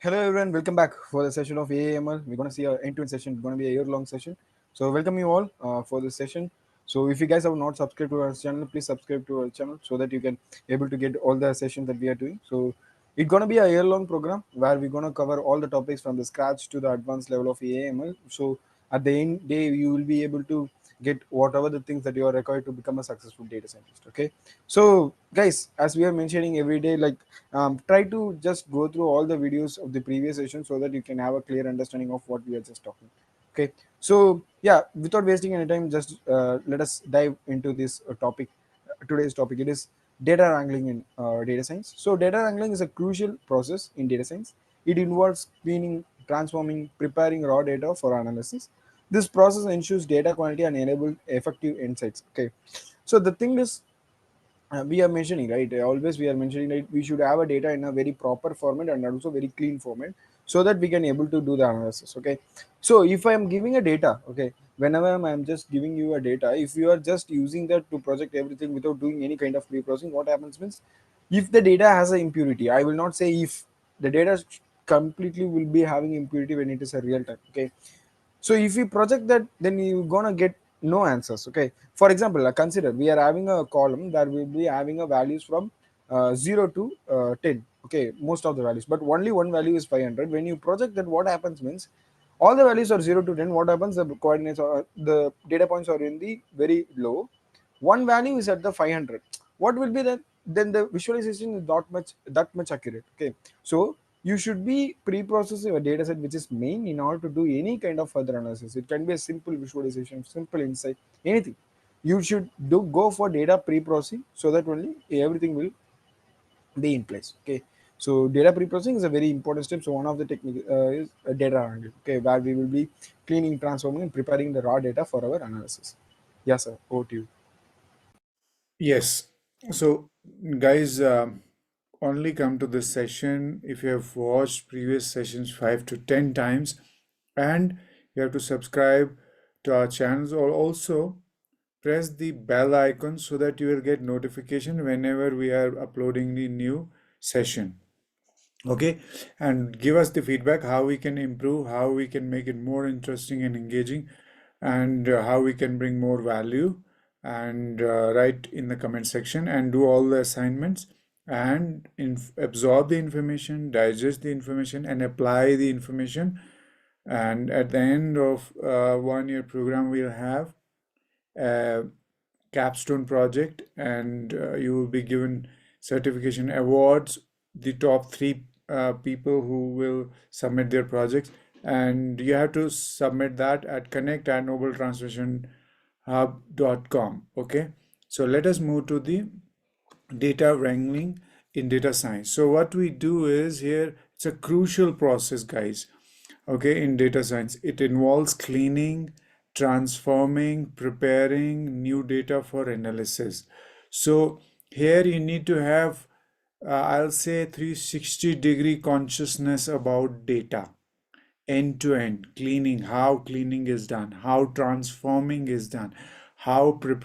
Hello everyone, welcome back for the session of AIML. We're going to see our end-to-end session. It's going to be a year-long session. So welcome you all for this session. So if you guys have not subscribed to our channel, please subscribe to our channel so that you can able to get all the sessions that we are doing. So it's going to be a year-long program where we're going to cover all the topics from the scratch to the advanced level of AIML. So at the end day, you will be able to get whatever the things that you are required to become a successful data scientist. Okay. So guys, as we are mentioning every day, like try to just go through all the videos of the previous session so that you can have a clear understanding of what we are just talking. Okay, so yeah, without wasting any time, just let us dive into this topic. Today's topic, it is data wrangling in data science. So data wrangling is a crucial process in data science. It involves cleaning, transforming, preparing raw data for analysis. This process ensures data quality and enable effective insights. Okay, so the thing is, we are mentioning, right, always we are mentioning that we should have a data in a very proper format and also very clean format so that we can able to do the analysis. Okay, so if I am giving a data, okay, whenever I'm just giving you a data, if you are just using that to project everything without doing any kind of pre-processing, what happens means, if the data has a impurity, I will not say if, the data completely will be having impurity when it is a real time. Okay, so if you project that, then you're gonna get no answers. Okay, for example, consider we are having a column that will be having a values from 0 to 10. Okay, most of the values, but only one value is 500. When you project that, what happens means, all the values are 0 to 10. What happens, the coordinates or the data points are in the very low, one value is at the 500. What will be that? Then the visualization is not much that much accurate. Okay, so you should be pre-processing a data set which is main in order to do any kind of further analysis. It can be a simple visualization, simple insight, anything. You should do go for data pre-processing so that only everything will be in place. Okay, so data pre-processing is a very important step. So one of the technique is data wrangling. Okay, where we will be cleaning, transforming, and preparing the raw data for our analysis. Yes, sir. Over to you. Yes. So, guys, only come to this session if you have watched previous sessions 5 to 10 times, and you have to subscribe to our channels, or also press the bell icon so that you will get notification whenever we are uploading the new session. Okay, and give us the feedback how we can improve, how we can make it more interesting and engaging, and how we can bring more value, and write in the comment section and do all the assignments, and absorb the information, digest the information, and apply the information. And at the end of 1 year program, we'll have a capstone project, and you will be given certification awards, the top three people who will submit their projects, and you have to submit that at connect@nobletransformationhub.com. Okay, so let us move to the data wrangling in data science. So what we do is, here it's a crucial process, guys. Okay, in data science, it involves cleaning, transforming, preparing new data for analysis. So here you need to have, I'll say, 360-degree consciousness about data, end to end cleaning, how cleaning is done, how transforming is done, how to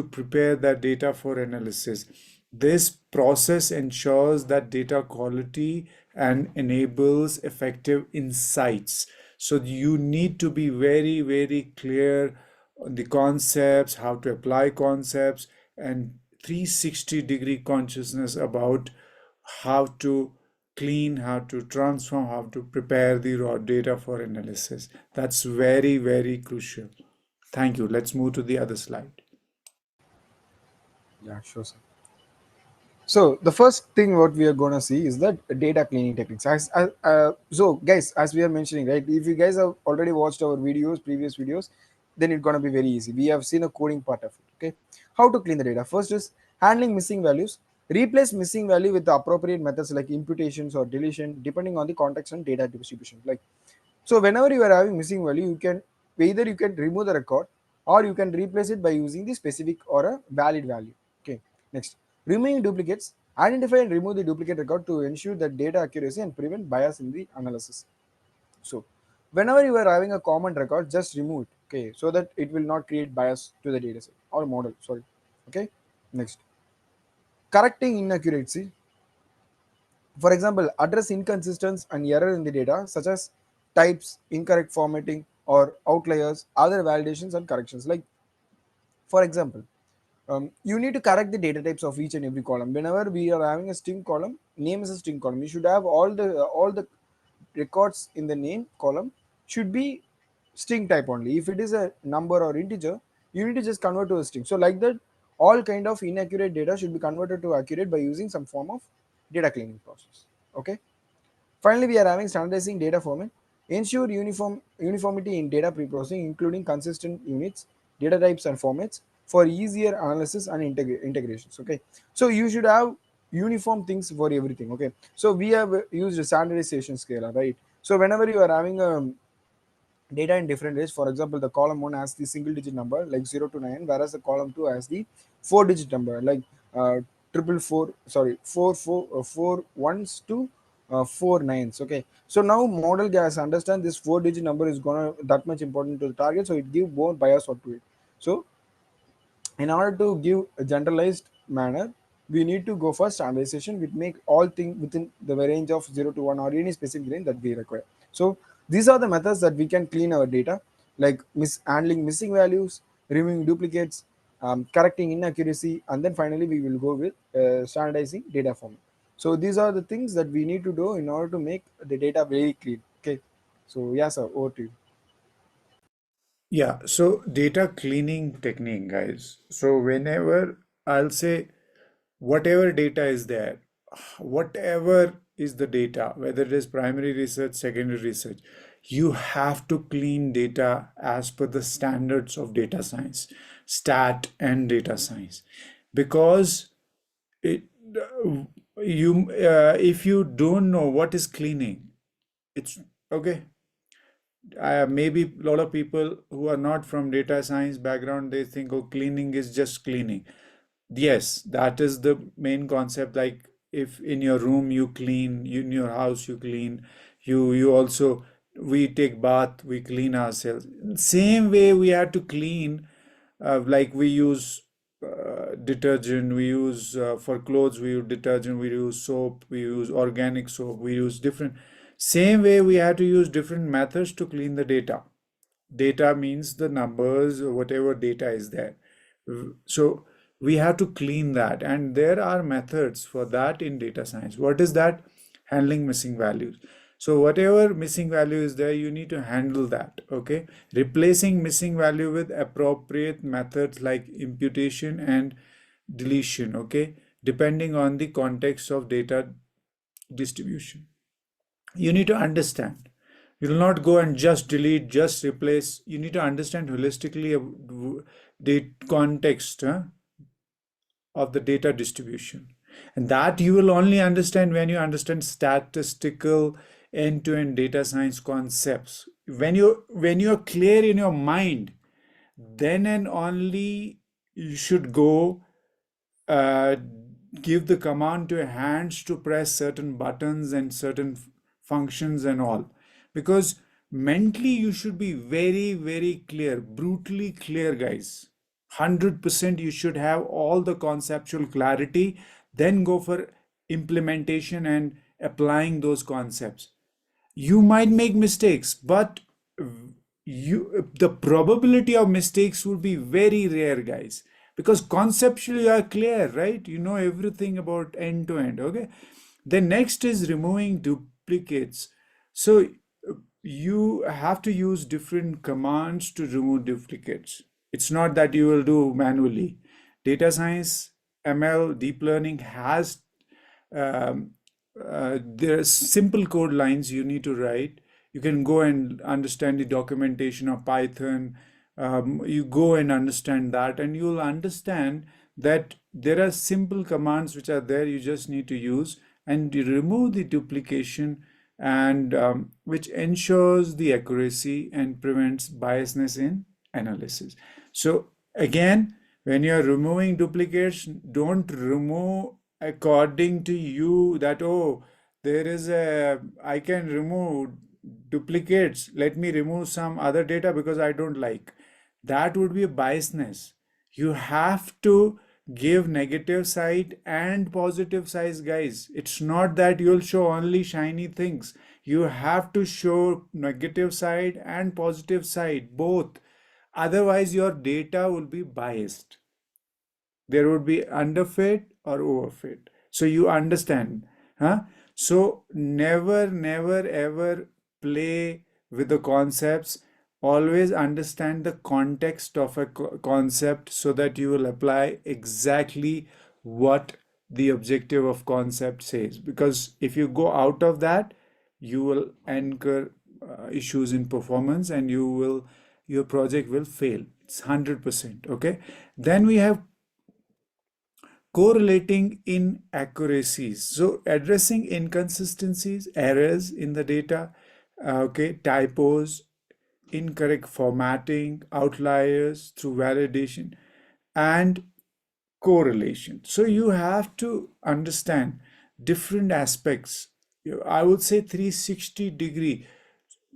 prepare that data for analysis. This process ensures that data quality and enables effective insights. So you need to be very, very clear on the concepts, how to apply concepts, and 360-degree consciousness about how to clean, how to transform, how to prepare the raw data for analysis. That's very, very crucial. Thank you. Let's move to the other slide. Yeah, sure, sir. So the first thing what we are gonna see is that data cleaning techniques. So guys, as we are mentioning, right? If you guys have already watched our videos, previous videos, then it's gonna be very easy. We have seen a coding part of it. Okay, how to clean the data? First is handling missing values. Replace missing value with the appropriate methods like imputations or deletion, depending on the context and data distribution. Like, so whenever you are having missing value, you can either you can remove the record or you can replace it by using the specific or a valid value. Okay. Next, removing duplicates. Identify and remove the duplicate record to ensure that data accuracy and prevent bias in the analysis. So whenever you are having a common record, just remove it. Okay, so that it will not create bias to the data set or model. Sorry. Okay. Next, correcting inaccuracy. For example, address inconsistencies and error in the data such as types, incorrect formatting, or outliers, other validations and corrections. Like for example, you need to correct the data types of each and every column. Whenever we are having a string column, name is a string column. You should have all the records in the name column should be string type only. If it is a number or integer, you need to just convert to a string. So like that, all kind of inaccurate data should be converted to accurate by using some form of data cleaning process. Okay. Finally, we are having standardizing data format. Ensure uniformity in data preprocessing, including consistent units, data types, and formats for easier analysis and integrations. Okay, so you should have uniform things for everything. Okay, so we have used a standardization scalar, right? So whenever you are having a data in different ways. For example, the column 1 has the single digit number like 0 to 9, whereas the column 2 has the 4 digit number like triple four, sorry, four ones to 4 nines. Okay, so now model gas understand this 4 digit number is gonna that much important to the target, so it give more bias out to it. So in order to give a generalized manner, we need to go for standardization which make all things within the range of 0 to 1 or any specific range that we require. So these are the methods that we can clean our data, like handling missing values, removing duplicates, correcting inaccuracy, and then finally we will go with standardizing data format. So these are the things that we need to do in order to make the data very clean. Okay, so yeah, sir, over to you. Yeah, so data cleaning technique, guys. So whenever I'll say whatever data is there, whatever is the data, whether it is primary research, secondary research, you have to clean data as per the standards of data science, stat and data science. Because it, if you don't know what is cleaning, it's okay. Maybe a lot of people who are not from data science background, they think, oh, cleaning is just cleaning. Yes, that is the main concept. Like if in your room you clean, in your house you clean, you also, we take bath, we clean ourselves. Same way we had to clean, like we use detergent, we use for clothes, we use detergent, we use soap, we use organic soap, we use different. Same way we had to use different methods to clean the data. Data means the numbers, whatever data is there. So we have to clean that, and there are methods for that in data science. What is that? Handling missing values. So whatever missing value is there, you need to handle that. Okay, replacing missing value with appropriate methods like imputation and deletion. Okay, depending on the context of data distribution, you need to understand. You will not go and just delete, just replace. You need to understand holistically the context of the data distribution. And that you will only understand when you understand statistical end-to-end data science concepts. When you're clear in your mind, then and only you should go uh, give the command to your hands to press certain buttons and certain functions and all. Because mentally you should be very, very clear, brutally clear, guys. 100% you should have all the conceptual clarity, then go for implementation and applying those concepts. You might make mistakes, but the probability of mistakes would be very rare, guys, because conceptually you are clear, right? You know everything about end to end. Okay, the next is removing duplicates. So you have to use different commands to remove duplicates. It's not that you will do manually. Data science, ML, deep learning has um, there's simple code lines you need to write. You can go and understand the documentation of Python. You go and understand that, and you'll understand that there are simple commands which are there. You just need to use, and you remove the duplication, and which ensures the accuracy and prevents biasness in analysis. So again, when you're removing duplicates, don't remove according to you that, oh, there is a, I can remove duplicates, let me remove some other data because I don't like. That would be a biasness. You have to give negative side and positive side, guys. It's not that you'll show only shiny things. You have to show negative side and positive side, both. Otherwise, your data will be biased. There would be underfit or overfit. So you understand, huh? So never ever play with the concepts. Always understand the context of a concept so that you will apply exactly what the objective of concept says, because if you go out of that, you will incur issues in performance, and your project will fail. It's 100%. Okay. Then we have correlating inaccuracies. So addressing inconsistencies, errors in the data, okay, typos, incorrect formatting, outliers through validation, and correlation. So you have to understand different aspects. I would say 360-degree,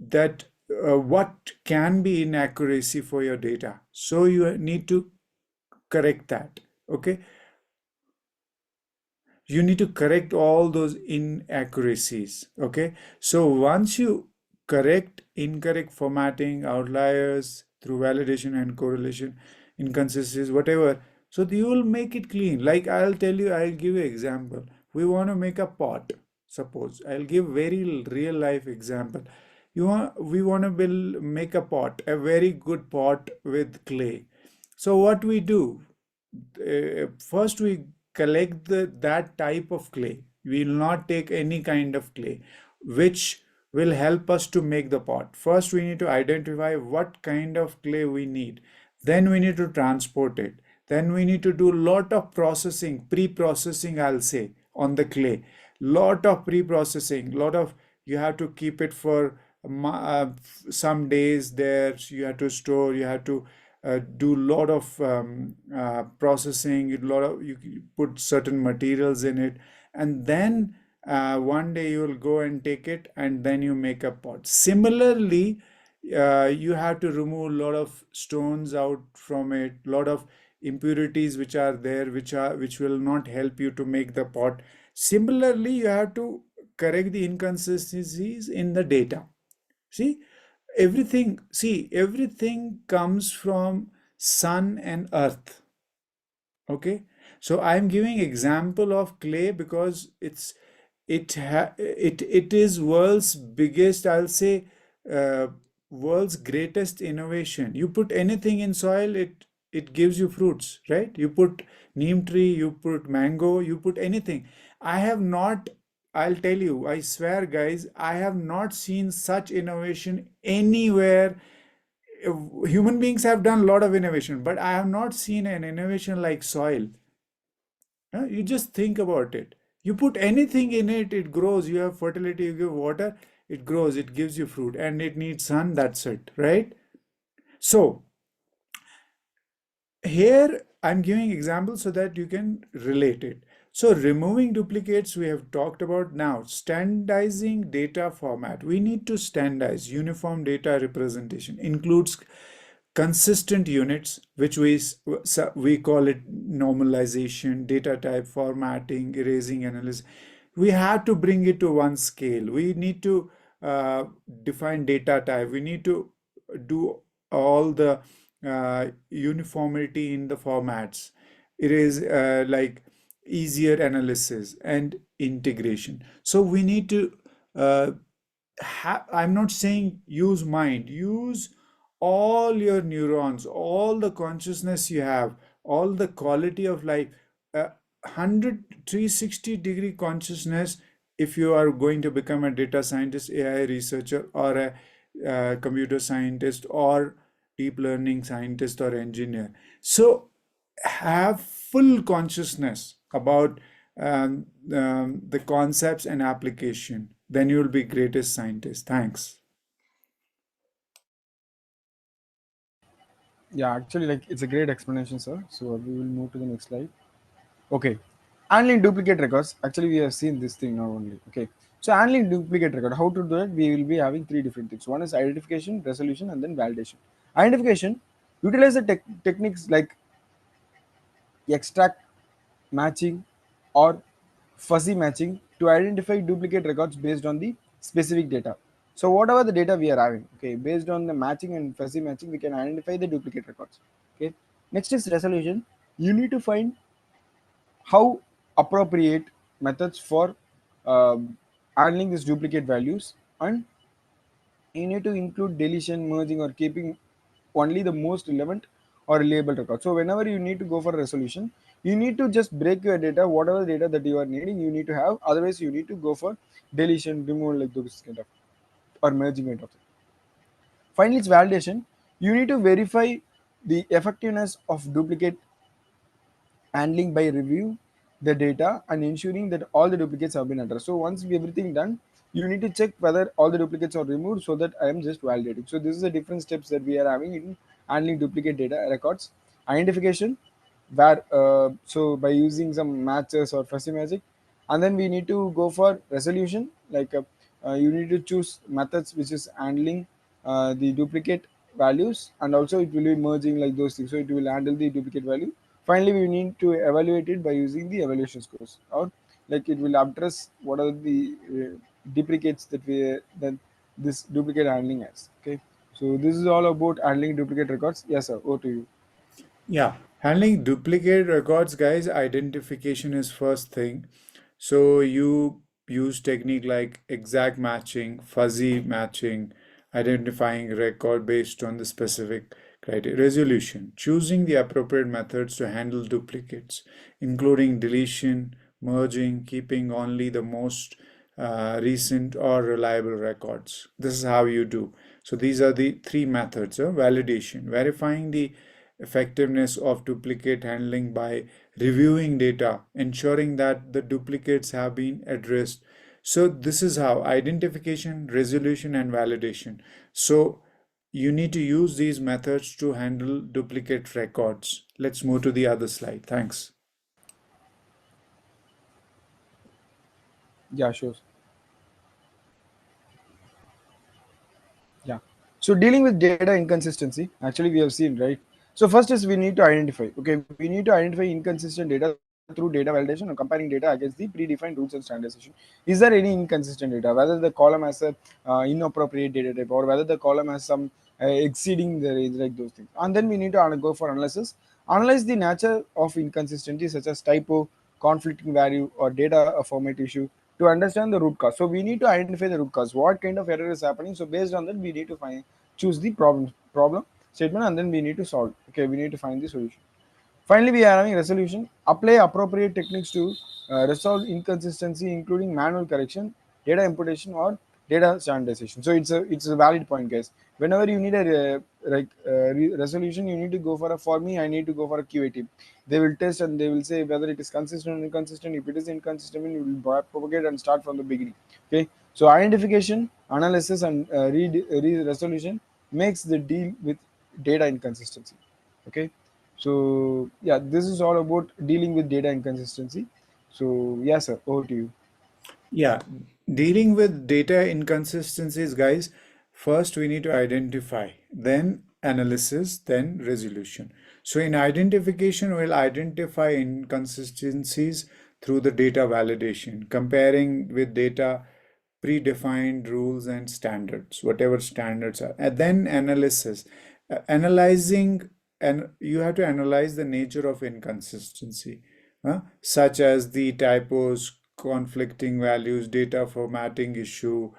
that what can be inaccuracy for your data. So you need to correct that. Okay. You need to correct all those inaccuracies. Okay. So once you correct incorrect formatting, outliers through validation and correlation, inconsistencies, whatever, so you will make it clean. Like I'll give you example. We want to make a pot. Suppose I'll give very real life example. We want to make a pot, a very good pot with clay. So what we do, first we collect that type of clay. We will not take any kind of clay which will help us to make the pot. First we need to identify what kind of clay we need. Then we need to transport it. Then we need to do lot of processing, pre-processing, I'll say, on the clay. Lot of pre-processing, lot of, you have to keep it for some days there. So you have to store, you have to do lot of processing, you put certain materials in it, and then one day you will go and take it, and then you make a pot. Similarly, you have to remove a lot of stones out from it, lot of impurities which are there, which will not help you to make the pot. Similarly, you have to correct the inconsistencies in the data. See, everything comes from sun and earth. Okay. So I'm giving example of clay because it is world's biggest, I'll say, uh, world's greatest innovation. You put anything in soil, it gives you fruits, right? You put neem tree, you put mango, you put anything. I have not, I'll tell you, I swear, guys, I have not seen such innovation anywhere. Human beings have done a lot of innovation, but I have not seen an innovation like soil. You just think about it. You put anything in it, it grows. You have fertility, you give water, it grows, it gives you fruit, and it needs sun, that's it, right? So here I'm giving examples so that you can relate it. So removing duplicates we have talked about. Now standardizing data format. We need to standardize. Uniform data representation includes consistent units, which we call it normalization, data type formatting, erasing, analysis. We have to bring it to one scale. We need to define data type. We need to do all the uniformity in the formats. It is like easier analysis and integration. So we need to uh, I'm not saying use mind, use all your neurons, all the consciousness you have, all the quality of life, 360-degree consciousness. If you are going to become a data scientist, AI researcher, or a computer scientist, or deep learning scientist, or engineer, so have full consciousness about the concepts and application, then you will be greatest scientist. Thanks. Yeah, actually, like it's a great explanation, sir. So we will move to the next slide. Okay. Handling duplicate records. Actually, we have seen this thing now only. Okay. So handling duplicate record. How to do it? We will be having three different things. One is identification, resolution, and then validation. Identification. Utilize the techniques like extract matching, or fuzzy matching to identify duplicate records based on the specific data. So whatever the data we are having, okay, based on the matching and fuzzy matching, we can identify the duplicate records. Okay. Next is resolution. You need to find how appropriate methods for handling these duplicate values, and you need to include deletion, merging, or keeping only the most relevant or reliable record. So whenever you need to go for a resolution, you need to just break your data, whatever data that you are needing, you need to have. Otherwise, you need to go for deletion, removal, like those kind of, or merging kind of thing. Finally, it's validation. You need to verify the effectiveness of duplicate handling by review the data and ensuring that all the duplicates have been addressed. So once we everything done, you need to check whether all the duplicates are removed so that I am just validating. So this is the different steps that we are having in handling duplicate data records. Identification, where so by using some matches or fuzzy magic, and then we need to go for resolution, like you need to choose methods which is handling the duplicate values, and also it will be merging like those things, so it will handle the duplicate value. Finally, we need to evaluate it by using the evaluation scores, or like it will address what are the duplicates that this duplicate handling has. Okay, so this is all about handling duplicate records. Yes sir, over to you. Yeah, handling duplicate records, guys, identification is first thing. So you use technique like exact matching, fuzzy matching, identifying record based on the specific criteria. Resolution, choosing the appropriate methods to handle duplicates, including deletion, merging, keeping only the most recent or reliable records. This is how you do. So these are the three methods. Validation, verifying the effectiveness of duplicate handling by reviewing data, ensuring that the duplicates have been addressed. So this is how identification, resolution, and validation. So you need to use these methods to handle duplicate records. Let's move to the other slide. Thanks. Yeah, sure. Yeah. So dealing with data inconsistency, actually we have seen, right? So first is we need to identify. Okay, we need to identify inconsistent data through data validation or comparing data against the predefined rules and standardization. Is there any inconsistent data? Whether the column has a inappropriate data type, or whether the column has some exceeding the range, like those things. And then we need to go for analysis. Analyze the nature of inconsistency such as typo, conflicting value, or data format issue to understand the root cause. So we need to identify the root cause. What kind of error is happening? So based on that, we need to choose the problem statement, and then we need to solve. Okay, we need to find the solution. Finally, we are having resolution. Apply appropriate techniques to resolve inconsistency, including manual correction, data imputation, or data standardization. So it's a valid point, guys. Whenever you need a resolution, you need to go for a. For me, I need to go for a QA team. They will test and they will say whether it is consistent or inconsistent. If it is inconsistent, we will propagate and start from the beginning. Okay. So identification, analysis, and resolution makes the deal with data inconsistency. Okay, so yeah, this is all about dealing with data inconsistency. So yes sir, over to you. Yeah, dealing with data inconsistencies, guys, first we need to identify, then analysis, then resolution. So in identification, we'll identify inconsistencies through the data validation, comparing with data predefined rules and standards, whatever standards are. And then analysis, analyzing, and you have to analyze the nature of inconsistency, such as the typos, conflicting values, data formatting issue,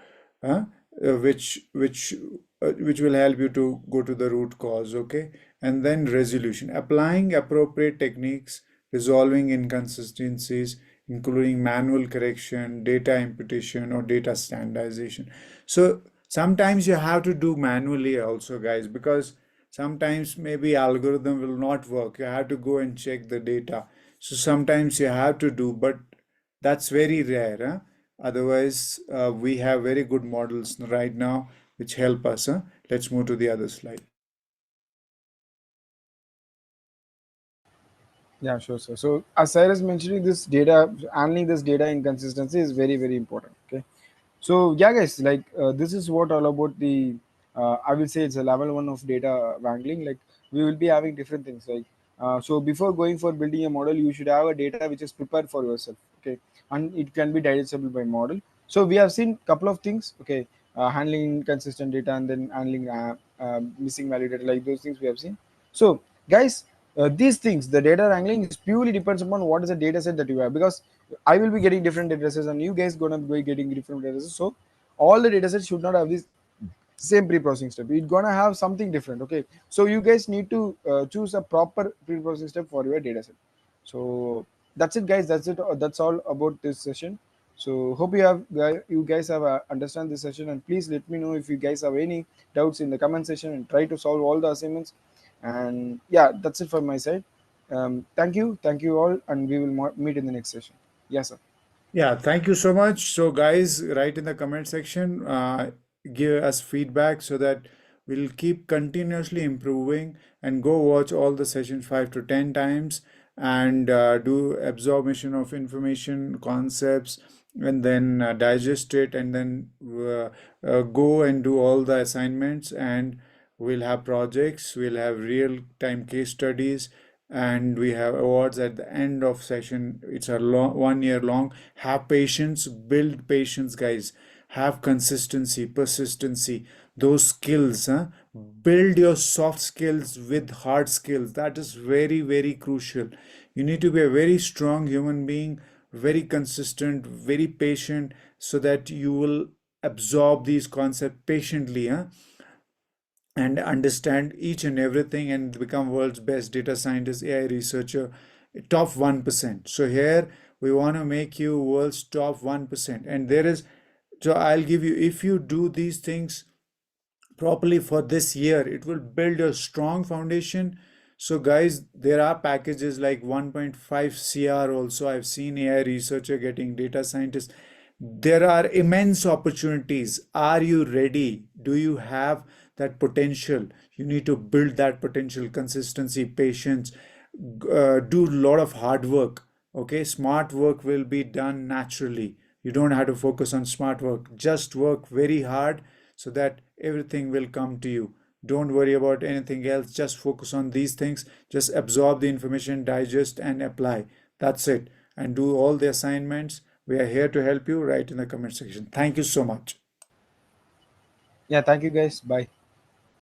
uh, which will help you to go to the root cause. Okay, and then resolution, applying appropriate techniques, resolving inconsistencies, including manual correction, data imputation, or data standardization. So sometimes you have to do manually also, guys, because sometimes maybe algorithm will not work. You have to go and check the data. So sometimes you have to do, but that's very rare. Otherwise, we have very good models right now which help us. Let's move to the other slide. Yeah, sure sir. So as Cyrus mentioning, this data handling this data inconsistency is very very important. Okay, so yeah guys, like this is what all about the I will say it's a level one of data wrangling. Like we will be having different things, like So before going for building a model, you should have a data which is prepared for yourself. Okay, and it can be digestible by model. So we have seen couple of things. Okay, handling inconsistent data and then handling missing value data, like those things we have seen. So guys, these things, the data wrangling is purely depends upon what is the data set that you have, because I will be getting different data sets and you guys gonna be getting different data sets. So all the data sets should not have this same pre-processing step. It's gonna have something different. Okay, so you guys need to choose a proper pre-processing step for your data set. So that's it, guys. That's it. That's all about this session. So hope you guys have understand this session, and please let me know if you guys have any doubts in the comment section and try to solve all the assignments. And yeah, that's it from my side. Thank you all, and we will meet in the next session. Yes, sir. Yeah, thank you so much. So, guys, write in the comment section, give us feedback so that we'll keep continuously improving, and go watch all the sessions 5 to 10 times, and do absorption of information, concepts, and then digest it, and then go and do all the assignments. And we'll have projects, we'll have real time case studies, and we have awards at the end of session. It's a long 1 year long. Have patience, build patience, guys. Have consistency, persistency, those skills, huh? Build your soft skills with hard skills. That is very, very crucial. You need to be a very strong human being, very consistent, very patient, so that you will absorb these concepts patiently, huh? And understand each and everything, and become world's best data scientist, AI researcher, top 1%. So here we want to make you world's top 1. And there is, so I'll give you, if you do these things properly for this year, it will build a strong foundation. So guys, there are packages like 1.5 cr also. I've seen AI researcher getting data scientist. There are immense opportunities. Are you ready? Do you have that potential? You need to build that potential, consistency, patience, do a lot of hard work. Okay, smart work will be done naturally. You don't have to focus on smart work, just work very hard, so that everything will come to you. Don't worry about anything else, just focus on these things. Just absorb the information, digest and apply. That's it. And do all the assignments. We are here to help you. Write in the comment section. Thank you so much. Yeah, thank you, guys. Bye.